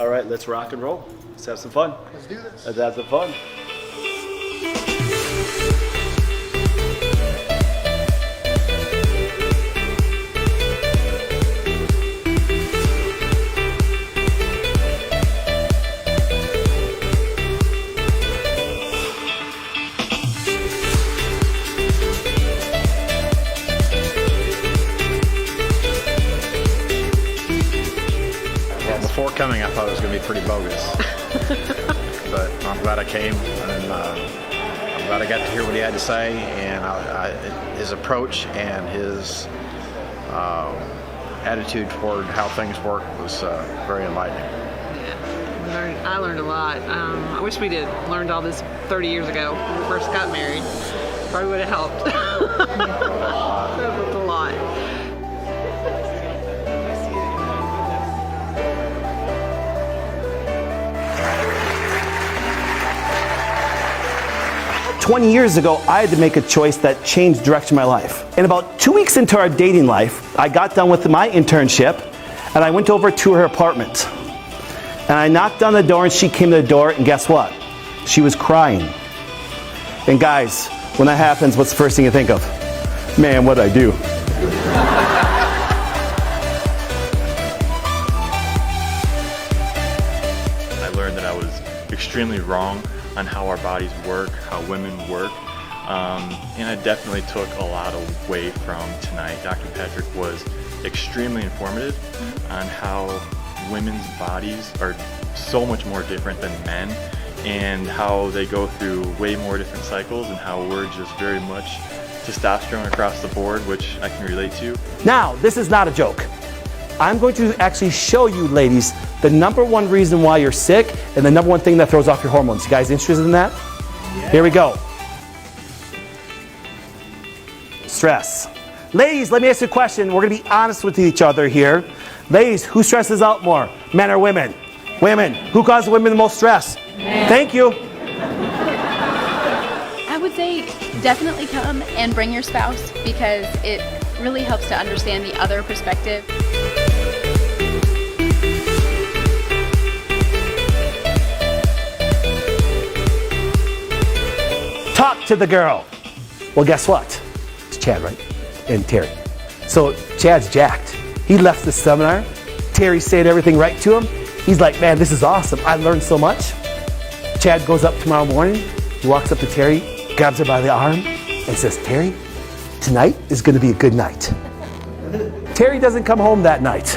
All right, let's rock and roll. Let's have some fun. Let's do this. Let's have some fun. Before coming, I thought it was going to be pretty bogus, but I'm glad I came, and I'm glad I got to hear what he had to say, and his approach and his attitude toward how things work was very enlightening. Yeah, I learned a lot. I wish we'd learned all this 30 years ago when we first got married. Probably would have helped. That was a lot. 20 years ago, I had to make a choice that changed the direction of my life. And about 2 weeks into our dating life, I got done with my internship and I went over to her apartment. And I knocked on the door and she came to the door, and guess what? She was crying. And guys, when that happens, what's the first thing you think of? Man, what'd I do? I learned that I was extremely wrong on how our bodies work, how women work, and I definitely took a lot away from tonight. Dr. Patrick was extremely informative on how women's bodies are so much more different than men, and how they go through way more different cycles, and how we're just very much testosterone across the board, which I can relate to. Now, this is not a joke. I'm going to actually show you, ladies, the number one reason why you're sick and the number one thing that throws off your hormones. You guys interested in that? Yeah. Here we go. Stress. Ladies, let me ask you a question. We're going to be honest with each other here. Ladies, who stresses out more? Men or women? Women. Who causes women the most stress? Men. Thank you. I would say definitely come and bring your spouse, because it really helps to understand the other perspective. Talk to the girl. Well, guess what? It's Chad, right? And Terry. So Chad's jacked. He left the seminar. Terry said everything right to him. He's like, man, this is awesome. I learned so much. Chad goes up tomorrow morning. He walks up to Terry, grabs her by the arm, and says, Terry, tonight is going to be a good night. Terry doesn't come home that night.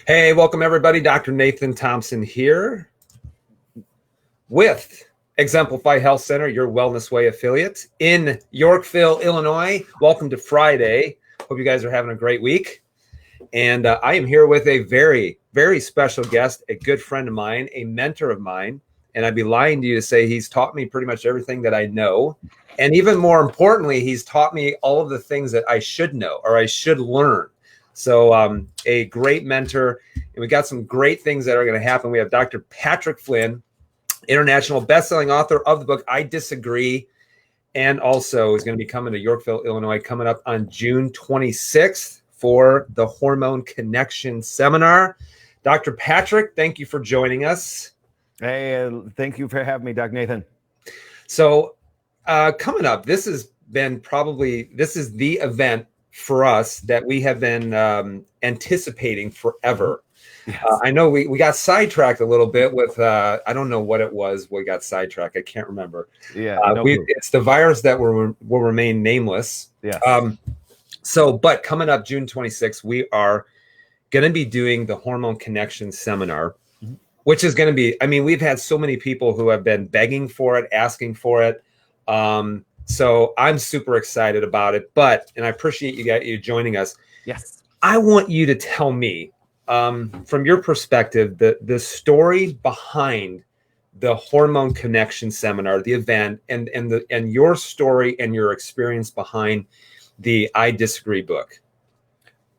Hey, welcome everybody. Dr. Nathan Thompson here with Exemplify Health Center, your Wellness Way affiliate in Yorkville, Illinois. Welcome to Friday. Hope you guys are having a great week. And I am here with a very, very special guest, a good friend of mine, a mentor of mine. And I'd be lying to you to say he's taught me pretty much everything that I know. And even more importantly, he's taught me all of the things that I should know or I should learn. So a great mentor, and we got some great things that are going to happen. We have Dr. Patrick Flynn, international best-selling author of the book I Disagree, and also is going to be coming to Yorkville, Illinois, coming up on June 26th for the Hormone Connection Seminar. Dr. Patrick, thank you for joining us. Hey, thank you for having me, Dr. Nathan. So coming up, this is the event for us that we have been anticipating forever. Yes. I know we got sidetracked a little bit with, I don't know what it was. We got sidetracked. I can't remember. Yeah, it's the virus that will remain nameless. Yeah. But coming up June 26th, we are going to be doing the Hormone Connection Seminar, which is going to be, I mean, we've had so many people who have been begging for it, asking for it. So I'm super excited about it, and I appreciate you joining us. Yes. I want you to tell me from your perspective, the story behind the Hormone Connection seminar, the event, and your story and your experience behind the I Disagree book.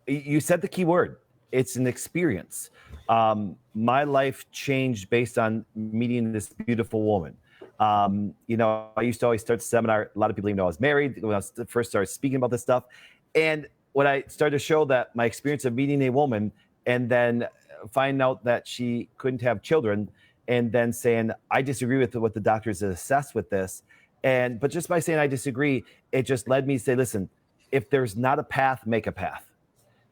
You said the key word. It's an experience. My life changed based on meeting this beautiful woman. You know, I used to always start the seminar. A lot of people even know I was married when I first started speaking about this stuff. And when I started to show that my experience of meeting a woman and then finding out that she couldn't have children, and then saying, I disagree with what the doctors assessed with this. But just by saying I disagree, it just led me to say, listen, if there's not a path, make a path.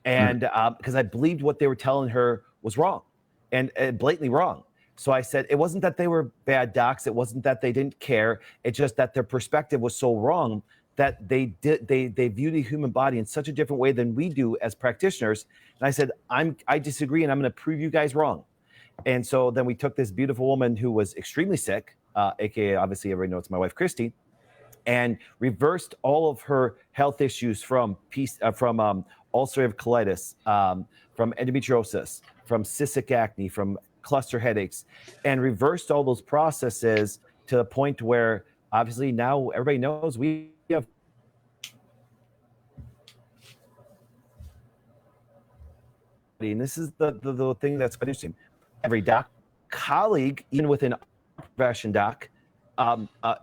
And because I believed what they were telling her was wrong and blatantly wrong. So I said, it wasn't that they were bad docs. It wasn't that they didn't care. It's just that their perspective was so wrong that they view the human body in such a different way than we do as practitioners. And I said, I disagree, and I'm going to prove you guys wrong. And so then we took this beautiful woman who was extremely sick, aka obviously everybody knows my wife Christy, and reversed all of her health issues from ulcerative colitis, from endometriosis, from cystic acne, from cluster headaches, and reversed all those processes to the point where obviously now everybody knows we have and this is the thing that's quite interesting. Every doc colleague, even within our profession, doc,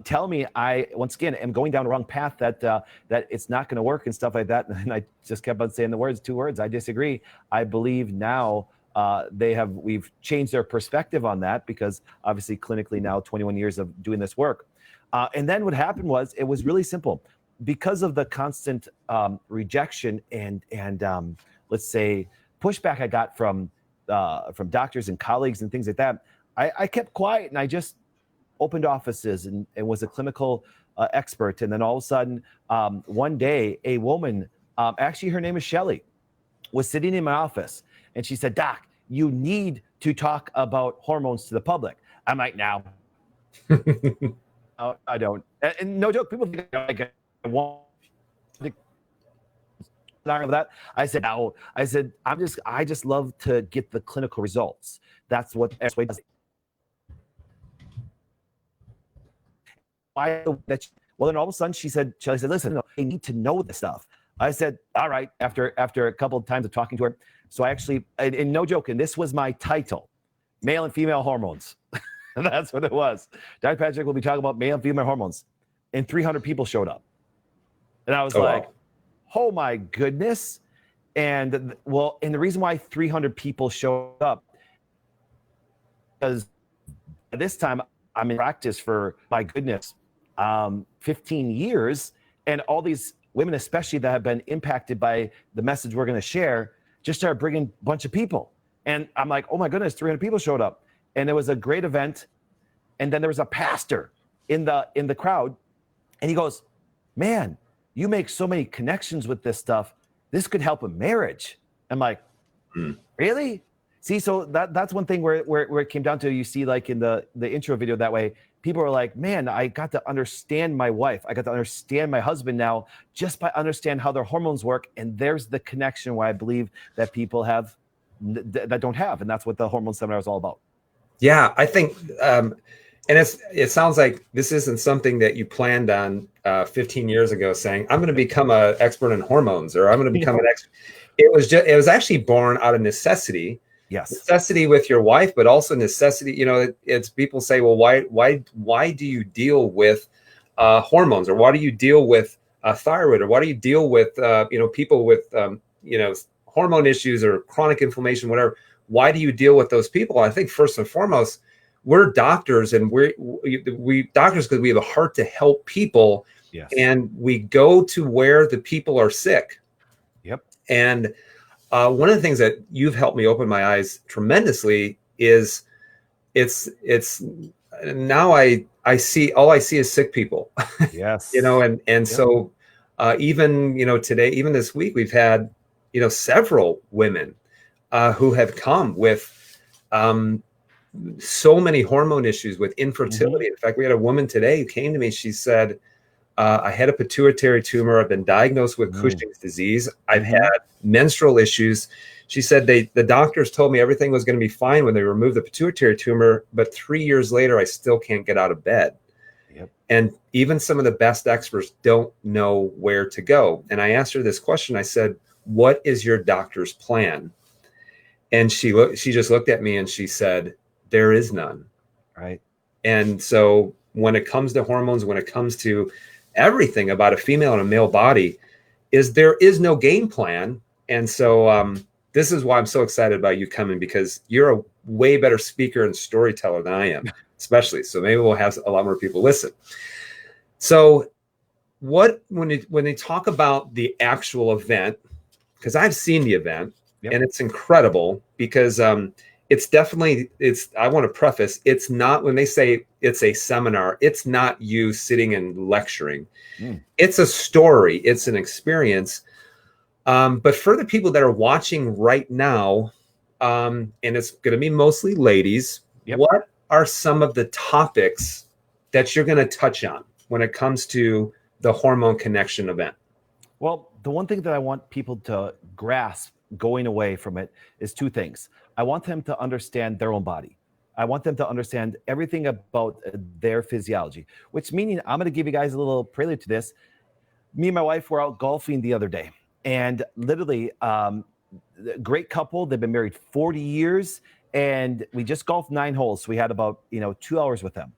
tell me I once again am going down the wrong path, that it's not going to work and stuff like that. And I just kept on saying the two words, I disagree. I believe now we've changed their perspective on that, because obviously clinically now 21 years of doing this work. And then what happened was, it was really simple. Because of the constant rejection and let's say pushback I got from doctors and colleagues and things like that, I kept quiet, and I just opened offices and was a clinical expert. And then all of a sudden, one day, a woman, actually her name is Shelly, was sitting in my office, and she said, Doc, you need to talk about hormones to the public. I'm like, now. I don't. And no joke, people think I want to that. I said, no. I said, I just love to get the clinical results. That's what SWA does. Well, then all of a sudden Shelly said, listen, no, I need to know this stuff. I said, all right, after a couple of times of talking to her. So I actually, and no joke, and this was my title, Male and Female Hormones. That's what it was. Dr. Patrick will be talking about male and female hormones. And 300 people showed up. And I was like, wow. Oh my goodness. And the reason why 300 people showed up, because at this time I'm in practice for, my goodness, 15 years. And all these women, especially that have been impacted by the message we're going to share, just started bringing a bunch of people. And I'm like, oh my goodness, 300 people showed up. And it was a great event. And then there was a pastor in the crowd. And he goes, man, you make so many connections with this stuff. This could help a marriage. I'm like, really? See, so that's one thing where it came down to, you see, like in the intro video that way, people are like, man, I got to understand my wife. I got to understand my husband now just by understanding how their hormones work. And there's the connection where I believe that people have that don't have. And that's what the hormone seminar is all about. Yeah, I think, and it sounds like this isn't something that you planned on 15 years ago, saying, I'm going to become an expert in hormones, or I'm going to become an expert. It was actually born out of necessity. Yes. Necessity with your wife, but also necessity. You know, it's people say, well, why do you deal with hormones, or why do you deal with thyroid, or why do you deal with people with hormone issues or chronic inflammation, whatever? Why do you deal with those people? I think first and foremost, we're doctors, and we doctors because we have a heart to help people. Yes. And we go to where the people are sick. Yep. And one of the things that you've helped me open my eyes tremendously is it's now I see, all I see is sick people. Yes. And yep. So even today, even this week, we've had several women who have come with so many hormone issues, with infertility. In fact, we had a woman today who came to me. She said, I had a pituitary tumor. I've been diagnosed with Cushing's disease. I've had menstrual issues. She said the doctors told me everything was going to be fine when they removed the pituitary tumor, but 3 years later, I still can't get out of bed. Yep. And even some of the best experts don't know where to go. And I asked her this question. I said, what is your doctor's plan? And she just looked at me and she said, there is none. Right. And so when it comes to hormones, when it comes to everything about a female and a male body, there is no game plan. And so this is why I'm so excited about you coming, because you're a way better speaker and storyteller than I am, especially. So maybe we'll have a lot more people listen. So when they talk about the actual event, because I've seen the event, and it's incredible because it's definitely, I want to preface, it's not, when they say it's a seminar, it's not you sitting and lecturing. It's a story, it's an experience. But for the people that are watching right now, and it's going to be mostly ladies, what are some of the topics that you're going to touch on when it comes to the Hormone Connection event? Well, the one thing that I want people to grasp going away from it is two things. I want them to understand their own body. I want them to understand everything about their physiology, which meaning I'm going to give you guys a little prelude to this. Me and my wife were out golfing the other day, and literally great couple. They've been married 40 years, and we just golfed 9 holes. So we had about 2 hours with them.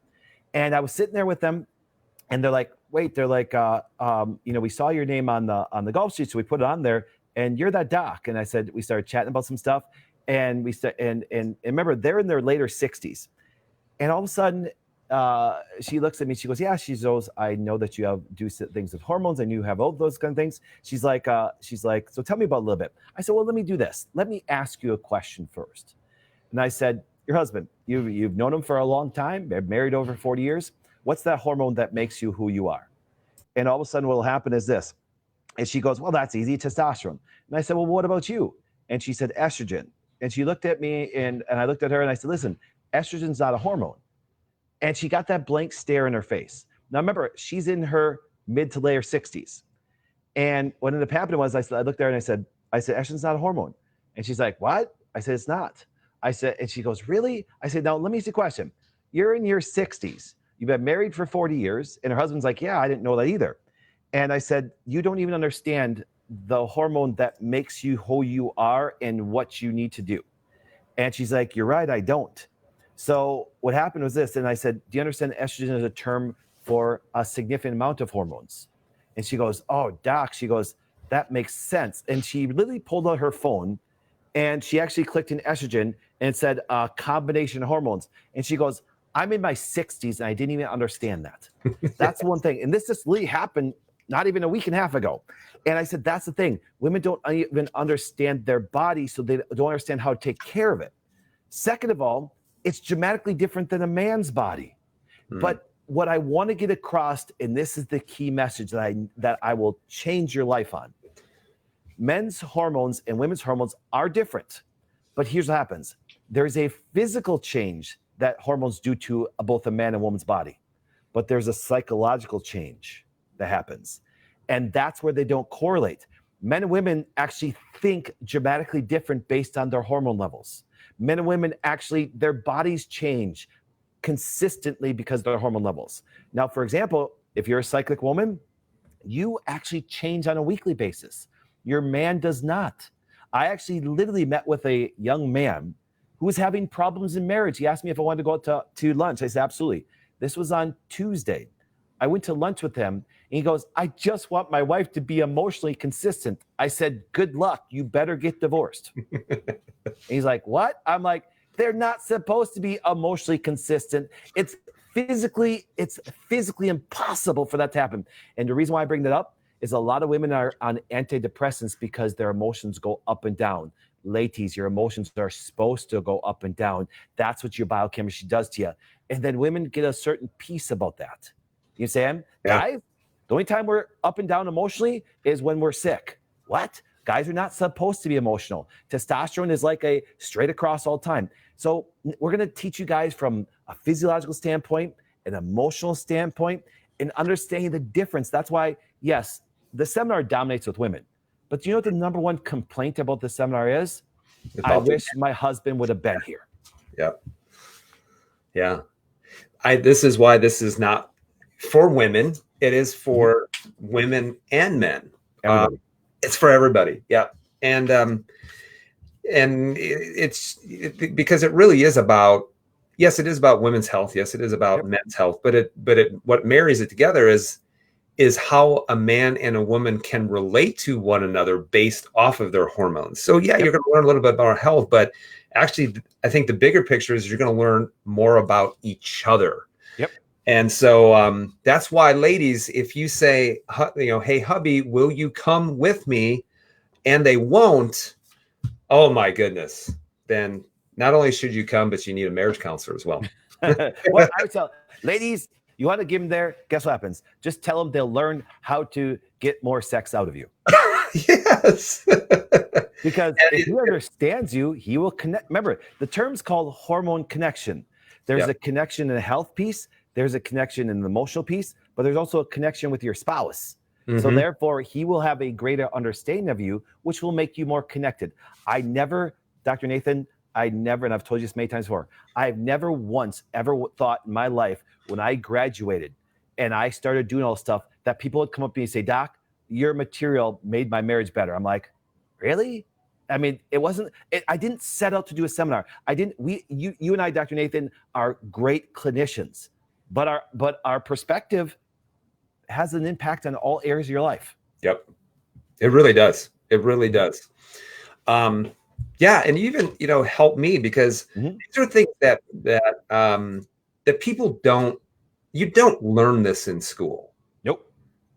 And I was sitting there with them, and they're like, wait, they're like, we saw your name on the golf sheet, so we put it on there, and you're that doc. And I said, we started chatting about some stuff, and and remember, they're in their later 60s. And all of a sudden, she looks at me, she goes, yeah, she goes, I know that you do things with hormones, and you have all those kind of things. She's like, so tell me about a little bit. I said, well, let me do this. Let me ask you a question first. And I said, your husband, you've known him for a long time, they're married over 40 years. What's that hormone that makes you who you are? And all of a sudden what will happen is this. And she goes, well, that's easy, testosterone. And I said, well, what about you? And she said, estrogen. And she looked at me, and I looked at her, and I said, listen, estrogen's not a hormone. And she got that blank stare in her face. Now, remember, she's in her mid to later 60s. And what ended up happening was I looked at her and I said, estrogen's not a hormone. And she's like, what? I said, it's not. I said, and she goes, really? I said, now, let me ask you a question. You're in your 60s. You've been married for 40 years. And her husband's like, yeah, I didn't know that either. And I said, you don't even understand the hormone that makes you who you are and what you need to do. And she's like, you're right, I don't. So what happened was this, and I said, do you understand estrogen is a term for a significant amount of hormones? And she goes, oh, doc, she goes, that makes sense. And she literally pulled out her phone, and she actually clicked in estrogen, and it said a combination of hormones. And she goes, I'm in my 60s, and I didn't even understand that. That's one thing. And this just really happened not even a week and a half ago. And I said, that's the thing. Women don't even understand their body, so they don't understand how to take care of it. Second of all, it's dramatically different than a man's body. But what I want to get across, and this is the key message that I will change your life on. Men's hormones and women's hormones are different. But here's what happens. There's a physical change that hormones do to both a man and woman's body. But there's a psychological change that happens. And that's where they don't correlate. Men and women actually think dramatically different based on their hormone levels. Men and women actually, their bodies change consistently because of their hormone levels. Now, for example, if you're a cyclic woman, you actually change on a weekly basis. Your man does not. I actually literally met with a young man who was having problems in marriage. He asked me if I wanted to go out to lunch. I said, absolutely. This was on Tuesday. I went to lunch with him, and he goes, I just want my wife to be emotionally consistent. I said, good luck. You better get divorced. And he's like, what? I'm like, they're not supposed to be emotionally consistent. It's physically impossible for that to happen. And the reason why I bring that up is a lot of women are on antidepressants because their emotions go up and down. Ladies, your emotions are supposed to go up and down. That's what your biochemistry does to you. And then women get a certain peace about that. You understand? Yeah. Guys, the only time we're up and down emotionally is when we're sick. What? Guys are not supposed to be emotional. Testosterone is like a straight across all time. So we're going to teach you guys from a physiological standpoint, an emotional standpoint, and understanding the difference. That's why, yes, the seminar dominates with women. But you know what the number one complaint about the seminar is? I wish my husband would have been here. Yep. Yeah. This is why this is not for women. It is for women and men. It's for everybody. Yeah. And it's because it really is about, yes, it is about women's health. Yes, it is about men's health. But what marries it together is how a man and a woman can relate to one another based off of their hormones. So yeah, you're going to learn a little bit about our health, but actually, I think the bigger picture is you're going to learn more about each other. Yep. And so that's why, ladies, if you say, hey, hubby, will you come with me? And they won't. Oh my goodness. Then not only should you come, but you need a marriage counselor as well. Well, I would tell ladies, you want to give them there, guess what happens? Just tell them they'll learn how to get more sex out of you. Yes. Because if he understands you, he will connect. Remember, the term's called hormone connection. There's a connection in the health piece. There's a connection in the emotional piece, but there's also a connection with your spouse. So therefore, he will have a greater understanding of you, which will make you more connected. Dr. Nathan, and I've told you this many times before, I've never once ever thought in my life when I graduated and I started doing all this stuff that people would come up to me and say, Doc, your material made my marriage better. I'm like, really? I mean, I didn't set out to do a seminar. You and I, Dr. Nathan, are great clinicians, but our perspective has an impact on all areas of your life. Yep. It really does. It really does. Yeah. And even, help me because these are things that people you don't learn this in school. Nope.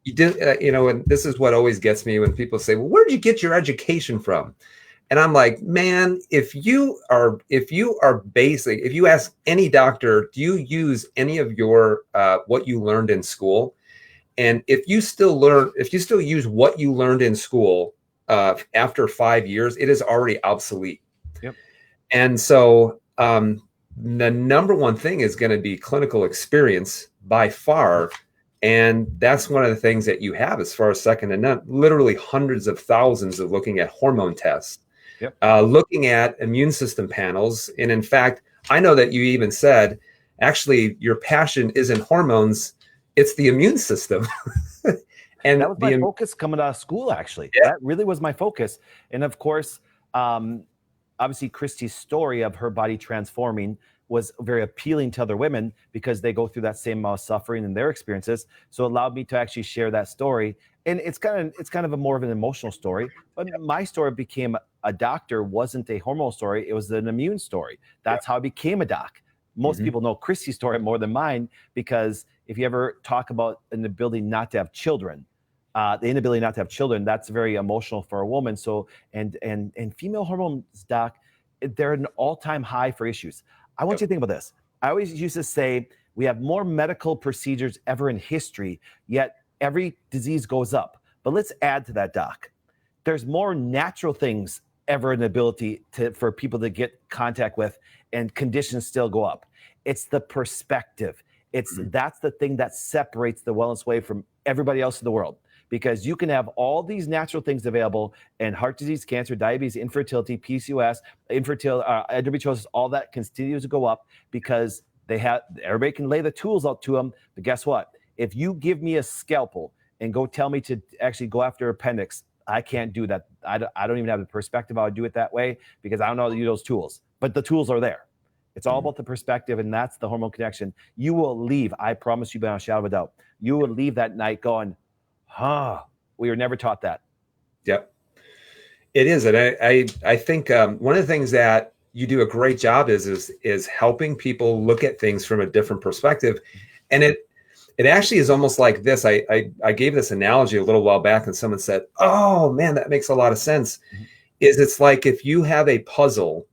You did, and this is what always gets me when people say, well, where'd you get your education from? And I'm like, man, if you ask any doctor, do you use any of your, what you learned in school? And if you still use what you learned in school after 5 years, it is already obsolete. Yep. And so the number one thing is going to be clinical experience by far. And that's one of the things that you have as far as second to none, literally hundreds of thousands of looking at hormone tests, looking at immune system panels. And in fact, I know that you even said, actually, your passion isn't hormones. It's the immune system. And that was my focus coming out of school, actually. Yeah. That really was my focus. And of course, obviously, Christy's story of her body transforming was very appealing to other women because they go through that same amount of suffering in their experiences. So it allowed me to actually share that story. And it's kind of a more of an emotional story. But my story became a doctor wasn't a hormonal story. It was an immune story. That's how I became a doc. Most people know Christy's story more than mine because if you ever talk about an ability not to have children, the inability not to have children, that's very emotional for a woman. So, and female hormones, doc, they're an all-time high for issues. I want you to think about this. I always used to say we have more medical procedures ever in history, yet every disease goes up. But let's add to that, doc. There's more natural things ever an ability for people to get contact with, and conditions still go up. It's the perspective. That's the thing that separates the Wellness Way from everybody else in the world. Because you can have all these natural things available, and heart disease, cancer, diabetes, infertility, PCOS, endometriosis, all that continues to go up because everybody can lay the tools out to them. But guess what? If you give me a scalpel and go tell me to actually go after appendix, I can't do that. I don't even have the perspective how to do it that way because I don't know how to use those tools. But the tools are there. It's all about the perspective, and that's the hormone connection. You will leave. I promise you, beyond a shadow of a doubt. You will leave that night going, we were never taught that. Yep. It is. And I think one of the things that you do a great job is helping people look at things from a different perspective. And it actually is almost like this. I gave this analogy a little while back and someone said, oh man, that makes a lot of sense. It's like if you have a puzzle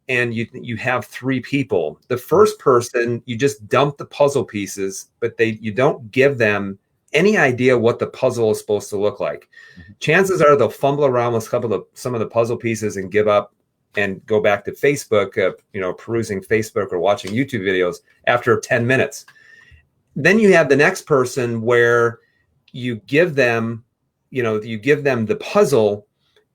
and you have three people, the first person, you just dump the puzzle pieces, but you don't give them any idea what the puzzle is supposed to look like. Chances are they'll fumble around with some of the puzzle pieces and give up and go back to Facebook, perusing Facebook or watching YouTube videos after 10 minutes. then you have the next person where you give them, the puzzle,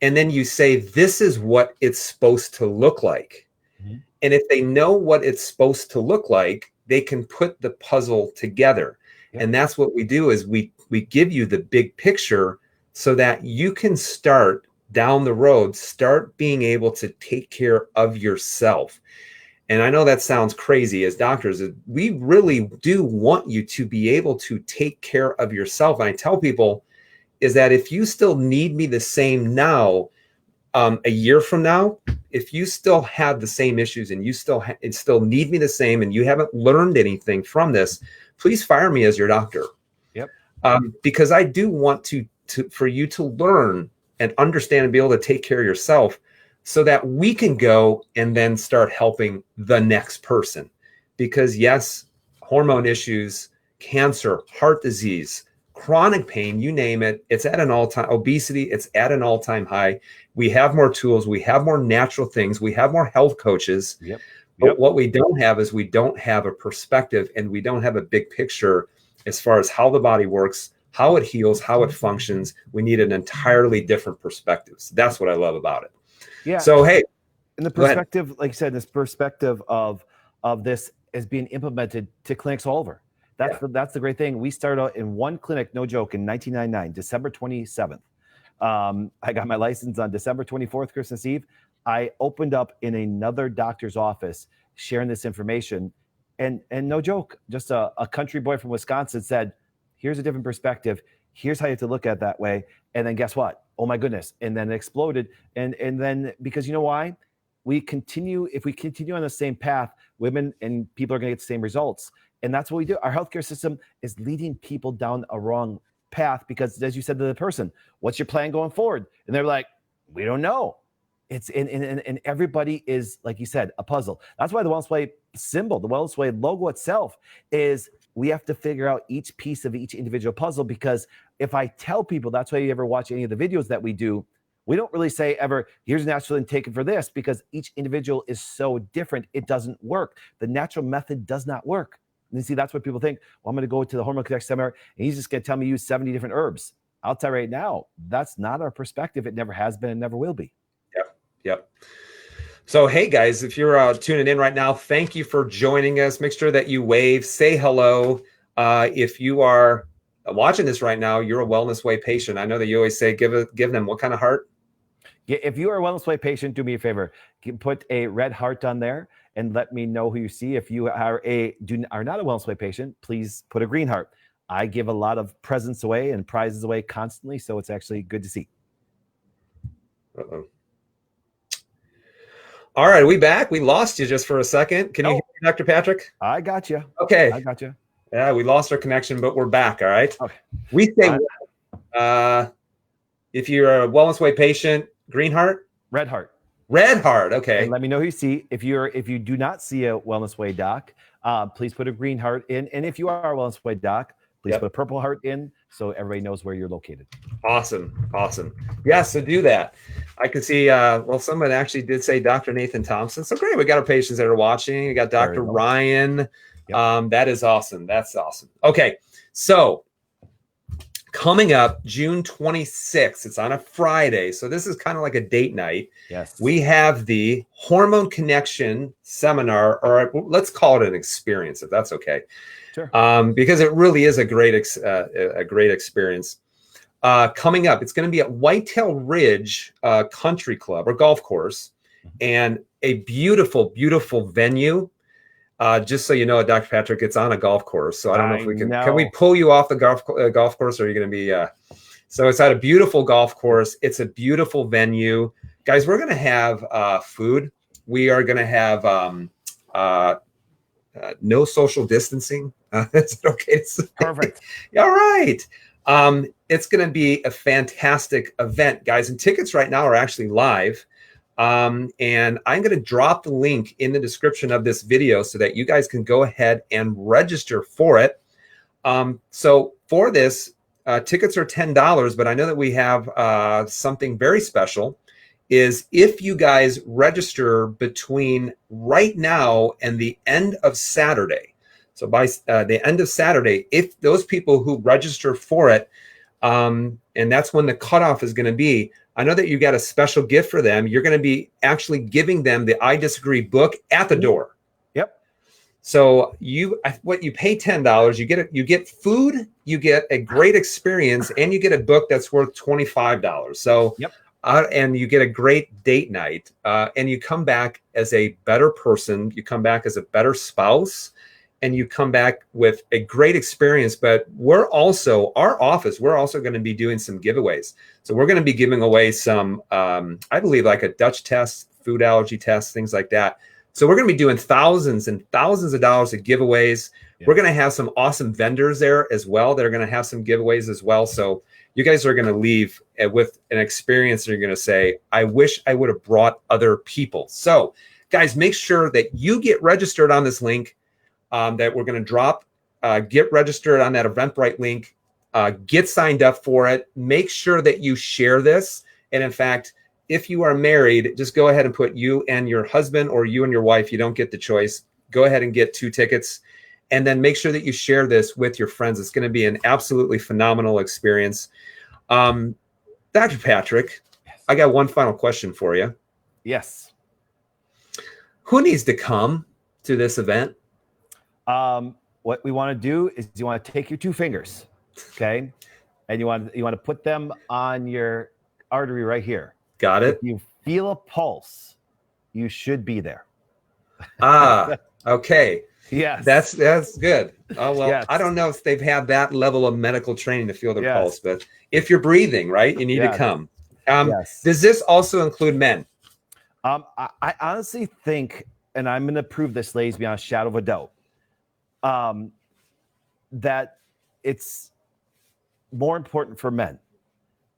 and then you say, this is what it's supposed to look like. Mm-hmm. And if they know what it's supposed to look like, they can put the puzzle together. Yep. And that's what we do is we give you the big picture so that you can start down the road, start being able to take care of yourself. And I know that sounds crazy as doctors. We really do want you to be able to take care of yourself. And I tell people is that if you still need me the same now, a year from now, if you still have the same issues and you still need me the same and you haven't learned anything from this, please fire me as your doctor. Yep. Because I do want for you to learn and understand and be able to take care of yourself so that we can go and then start helping the next person. Because yes, hormone issues, cancer, heart disease, chronic pain, you name it, it's at an all-time, obesity, it's at an all-time high. We have more tools, we have more natural things, we have more health coaches. Yep. But what we don't have is we don't have a perspective and we don't have a big picture as far as how the body works, how it heals, how it functions. We need an entirely different perspective. So that's what I love about it. Yeah. So, hey. In the perspective, like you said, this perspective of this is being implemented to clinics all over. That's the great thing. We started out in one clinic, no joke, in 1999, December 27th. I got my license on December 24th, Christmas Eve. I opened up in another doctor's office sharing this information. And no joke, just a country boy from Wisconsin said, here's a different perspective. Here's how you have to look at it that way. And then guess what? Oh my goodness. And then it exploded. And then, because you know why? If we continue on the same path, women and people are going to get the same results. And that's what we do. Our healthcare system is leading people down a wrong path because, as you said to the person, what's your plan going forward? And they're like, we don't know. It's and everybody is, like you said, a puzzle. That's why the Wellness Way symbol, the Wellness Way logo itself is we have to figure out each piece of each individual puzzle. Because if I tell people, that's why you ever watch any of the videos that we do, we don't really say ever, here's natural intake for this, because each individual is so different. It doesn't work. The natural method does not work. And you see, that's what people think. Well, I'm going to go to the Hormone Connect seminar and he's just going to tell me use 70 different herbs. I'll tell you right now, that's not our perspective. It never has been and never will be. Yep. So, hey guys, if you're tuning in right now, thank you for joining us. Make sure that you wave, say hello. If you are watching this right now, you're a Wellness Way patient. I know that you always say, give them what kind of heart? If you are a Wellness Way patient, do me a favor. Put a red heart on there and let me know who you see. If you are not a Wellness Way patient, please put a green heart. I give a lot of presents away and prizes away constantly, so it's actually good to see. Uh-oh. All right, are we back? We lost you just for a second. Can you hear me, Dr. Patrick? I got you. Okay. I got you. Yeah, we lost our connection, but we're back, all right? Okay. We say, if you're a Wellness Way patient, green heart? Red heart. Red heart, okay. And let me know who you see. If you do not see a Wellness Way doc, please put a green heart in. And if you are a Wellness Way doc, please put a purple heart in so everybody knows where you're located. Awesome. Yeah, so do that. I can see, someone actually did say Dr. Nathan Thompson. So great. We got our patients that are watching. We got Dr. Ryan. Yep. That is awesome. That's awesome. Okay. So coming up June 26th, it's on a Friday. So this is kind of like a date night. Yes. We have the Hormone Connection seminar, or let's call it an experience, if that's okay. Sure. Because it really is a great experience. Coming up, it's going to be at Whitetail Ridge Country Club or golf course, and a beautiful, beautiful venue. Just so you know, Dr. Patrick, it's on a golf course. So I don't know if we can we pull you off the golf course, or are you going to be, so it's at a beautiful golf course. It's a beautiful venue. Guys, we're going to have food. We are going to have no social distancing. Is it okay to say? Perfect. All right. It's going to be a fantastic event, guys. And tickets right now are actually live. And I'm going to drop the link in the description of this video so that you guys can go ahead and register for it. So for this, tickets are $10, but I know that we have something very special. Is if you guys register between right now and the end of Saturday. So by the end of Saturday, if those people who register for it, and that's when the cutoff is going to be, I know that you got a special gift for them. You're going to be actually giving them the I Disagree book at the door. Yep. So you pay $10, you get food, you get a great experience, and you get a book that's worth $25. So yep. And you get a great date night, and you come back as a better person. You come back as a better spouse, and you come back with a great experience. But we're also going to be doing some giveaways. So we're going to be giving away some, I believe, like a Dutch test, food allergy test, things like that. So we're going to be doing thousands and thousands of dollars of giveaways. Yeah. We're going to have some awesome vendors there as well. They're going to have some giveaways as well. So you guys are going to leave with an experience that you're going to say, I wish I would have brought other people. So guys, make sure that you get registered on this link that we're going to drop. Get registered on that Eventbrite link. Get signed up for it. Make sure that you share this. And in fact, if you are married, just go ahead and put you and your husband or you and your wife. You don't get the choice. Go ahead and get 2 tickets. And then make sure that you share this with your friends. It's going to be an absolutely phenomenal experience. Dr. Patrick, yes. I got one final question for you. Yes. Who needs to come to this event? What we want to do is you want to take your 2 fingers, okay? And you want to put them on your artery right here. Got it. If you feel a pulse, you should be there. Okay. Yes. That's good. Oh, well, yes. I don't know if they've had that level of medical training to feel their pulse, but if you're breathing, right, you need to come. Does this also include men? I honestly think, and I'm going to prove this, ladies, beyond a shadow of a doubt, that it's more important for men.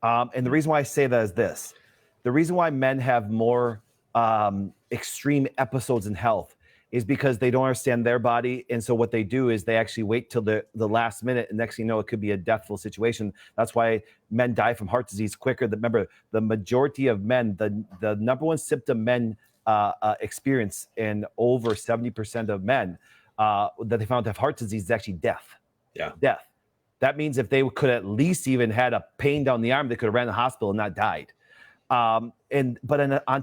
And the reason why I say that is this. The reason why men have more extreme episodes in health is because they don't understand their body. And so what they do is they actually wait till the last minute. And next thing you know, it could be a deathful situation. That's why men die from heart disease quicker. Remember, the majority of men, the number one symptom men experience in over 70% of men that they found to have heart disease is actually death. Yeah. Death. That means if they could at least even had a pain down the arm, they could have ran to the hospital and not died. On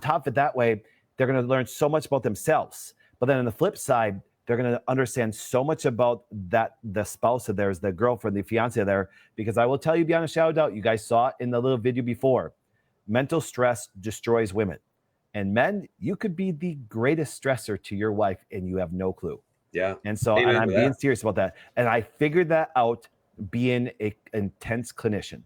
top of it, that way, they're going to learn so much about themselves. But then on the flip side, they're going to understand so much about the spouse of theirs, the girlfriend, the fiance there. Because I will tell you beyond a shadow of doubt, you guys saw it in the little video before, mental stress destroys women. And men, you could be the greatest stressor to your wife and you have no clue. Yeah. And so and I'm being serious about that. And I figured that out being an intense clinician.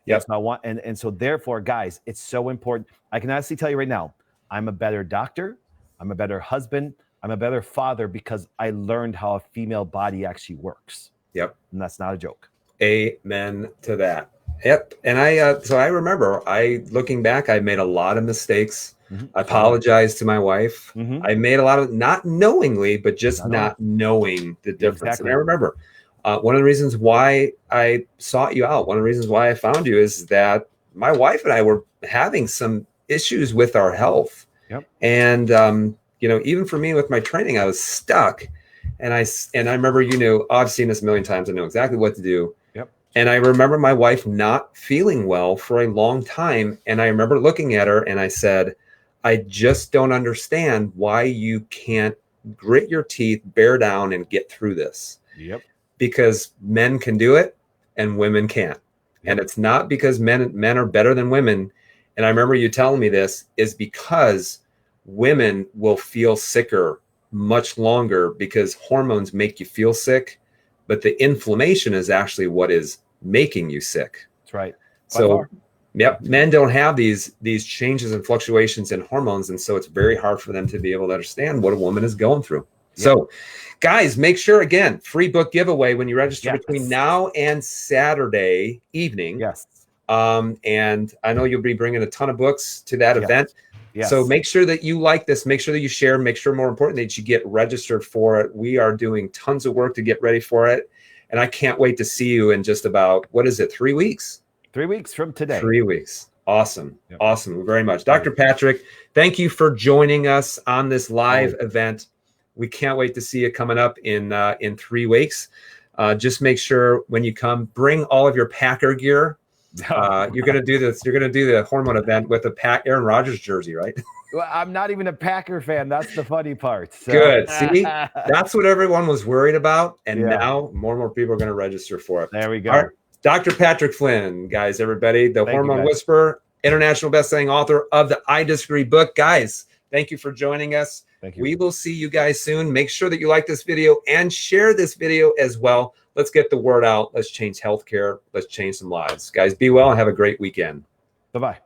Yes. I want, and so therefore, guys, it's so important. I can honestly tell you right now, I'm a better doctor. I'm a better husband. I'm a better father because I learned how a female body actually works. Yep. And that's not a joke. Amen to that. Yep. And I remember looking back, I made a lot of mistakes. Mm-hmm. I apologized to my wife. Mm-hmm. I made a lot of, not knowingly, but just not knowing the difference. Exactly. And I remember one of the reasons why I sought you out, one of the reasons why I found you is that my wife and I were having some issues with our health. Yep. And, even for me with my training, I was stuck. And I remember, I've seen this a million times. I know exactly what to do. Yep. And I remember my wife not feeling well for a long time. And I remember looking at her and I said, I just don't understand why you can't grit your teeth, bear down, and get through this. Yep. Because men can do it and women can't. Yep. And it's not because men are better than women. And I remember you telling me this is because women will feel sicker much longer because hormones make you feel sick, but the inflammation is actually what is making you sick. That's right. So, yep, men don't have these changes and fluctuations in hormones, and so it's very hard for them to be able to understand what a woman is going through. Yep. So, guys, make sure, again, free book giveaway when you register between now and Saturday evening. Yes. And I know you'll be bringing a ton of books to that event. Yes. So make sure that you like this, make sure that you share, make sure more important that you get registered for it. We are doing tons of work to get ready for it. And I can't wait to see you in just about, 3 weeks? 3 weeks from today. 3 weeks. Awesome. Yep. Awesome. Very much. Dr. Patrick, thank you for joining us on this live event. We can't wait to see you coming up in 3 weeks. Just make sure when you come, bring all of your Packer gear. You're gonna do this. You're gonna do the Hormone event with a Aaron Rodgers jersey, right? Well, I'm not even a Packer fan. That's the funny part. So. Good. See, that's what everyone was worried about, and Yeah. now more and more people are going to register for it. There we go. All right. Dr. Patrick Flynn, guys, everybody, the Thank you, Hormone guys. Whisperer, international best-selling author of the I Disagree book. Guys, thank you for joining us. Thank you. We will see you guys soon. Make sure that you like this video and share this video as well. Let's get the word out. Let's change healthcare. Let's change some lives. Guys, be well and have a great weekend. Bye-bye.